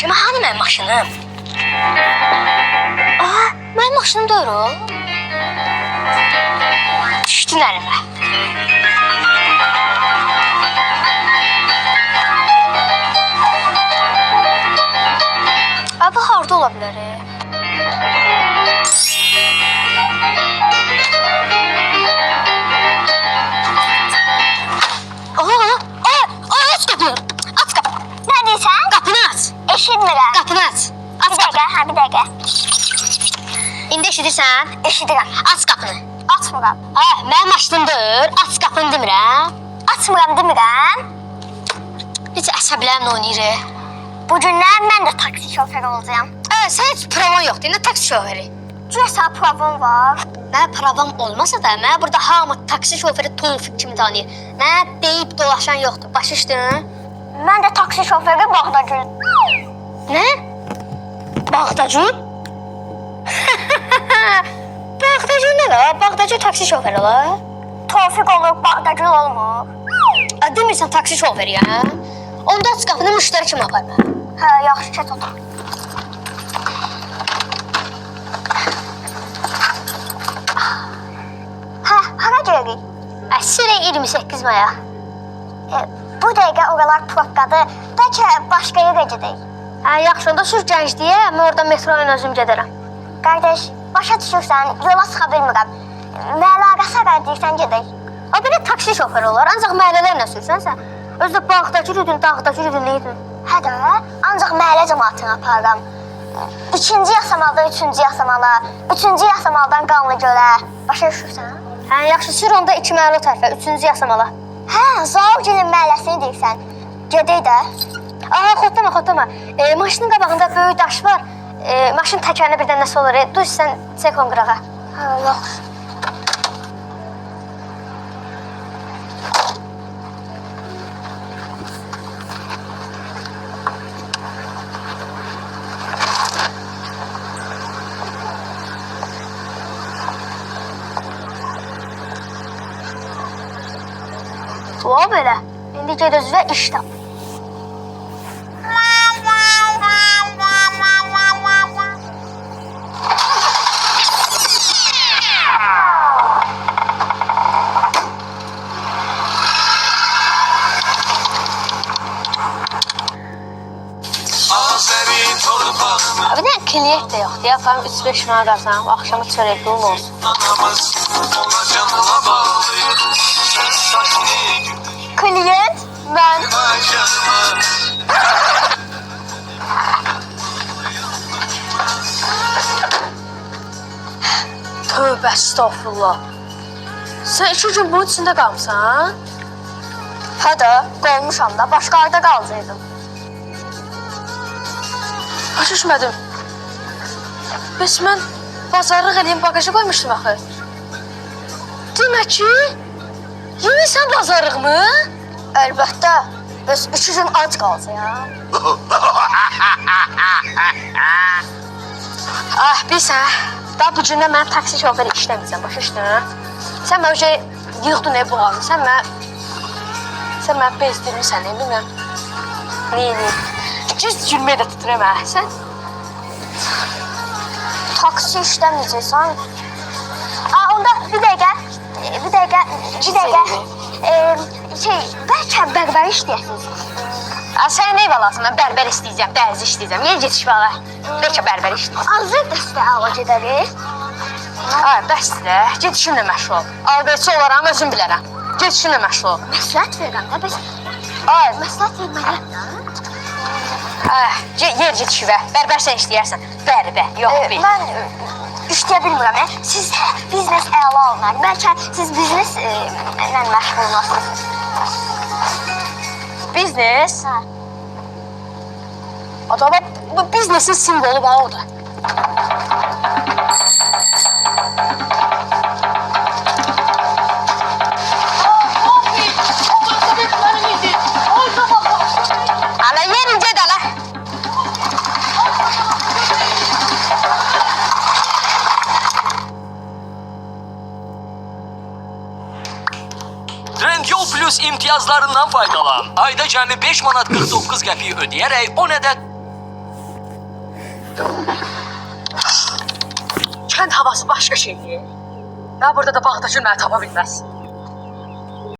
Şimdi hani mənim maşınım? Aa, mənim maşınım da o. Düşdün əlimə. Abi harda ola bilər? Aç kapını. Aç kapını. Neredeysen? Kapını aç. Eşitmirəm. Kapını aç. Bir dəqiqə, bir dəqiqə. İndi eşidirsən? Eşidirəm. Aç kapını. Açmıram. Mənim maşınımdır. Aç kapını demirəm. Açmıram demirəm. Heç əsəblərimlə oynayır. Bugünlər mən də taksi şoförü olacağam. Sən heç provon yoxdur. Nə taksi şoförü? Güya provon var. Mən provam olmasa da, mən burada hamı taksi şoförü Tofiq kimi tanıyır. Mən deyib dolaşan yoxdur. Başışdın? Mən də taksi şoförü Bağdagül. Nə? Bağdagül? Bağdagül nə la? Bağdagül taksi şoförü la. Tofiq olur, Bağdagül olmur. Demirsən taksi şoförü ya? Onda aç qapını müştəri kimi apar mən. Hə, yaxşı, çət otur. Hə, hara gedirik? Sürə 28 maya. Bu dəqiqə oralar probkadır. Bəlkə başqa yerə gedək. Yaxşı, onda sür Gəncliyə, mən orada metro ilə özüm gedərəm. Qardaş, başa düşürsən, yola sıxa bilmirəm. Məhəllə arası hara deyirsən gedək. Belə taksi şoförü olar, ancaq məhəllələrlə sürsənsə. Özdə bağdakı rüdün, dağdakı rüdün neydin? Hə də, ancaq məhəllə cəmaatını aparıram. İkinci yasamalda, üçüncü yasamala, üçüncü yasamaldan qanlı gölə. Başa düşürsən? Yaxşı, sür onda 2 məhəllə o tərəfə, üçüncü yasamala. Zaurgilin məhəlləsini deyirsən. Gedək də. Xotlama. Maşının qabağında böyük daş var. Maşın təkərinə birdən nəsə olur. Dur, sən çək onu qırağa. Yaxşı. O belə. İndi ged özünə iş tap. Bir də kliyət də yoxdur. Yaparım 3-5 manat qazansam, axşamı çörək pulum olsun. Kliyent, mən. Tövbə, estağfurullah. Sən 2 gün bunun içində qalmısan? Hə də, qolmuşam da, başqa ayda qalacaqdım. Başa düşmədim. Bəs mən bazarlıq eləyim, bagaja qoymuşdum axı. Demək ki, yemirsən bazarlığımı? Əlbəttə, bəs 2 gün ac qalacaq. Bilsən, daha bu gündən mən taksi şoförü işləməyəcəm, başa düşdün? Sən mən öcə yığdın boğazı, sən mən bezdirmirsən, bilmirəm. Niyə? Cüz gülməyə də tuturam, sən? Taksi işləməyəcəksən. Onda bir dəqiqə. Bəlkə bərbər işləyəsiniz. Sən nə valasın, mən bərbər istəyəcəm, dərzi işləyəcəm. Niyə getiş vala? Bəlkə bərbər işləyəcəm. Azır dəstə əla gedərik. Bəsdir də, gedişimlə məşğul ol. Alberçi olaram, özüm bilərəm. Gedişimlə məşğul ol. Məsləhət verirəm də, bəs... Məsləhət verməliyəm də. Yer gedişi və, bərbər sən işləyərsən. Bərbər, yox, bil. Mən işləyə bilmirəm. Sizdə biznes əla olunaq. Bəlkə siz bizneslə məşğul olasınız. Biznes? Hə. Adama bu biznesin simvolu var orada. Ala yerin ged ala. Trendyol Plus imtiyazlarından faydalan. Ayda cəmi 5 manat 49 qəpik ödəyərək o nədə kənd havası başqa şeydir. Mən burada da bağdakı məni tapa bilməz.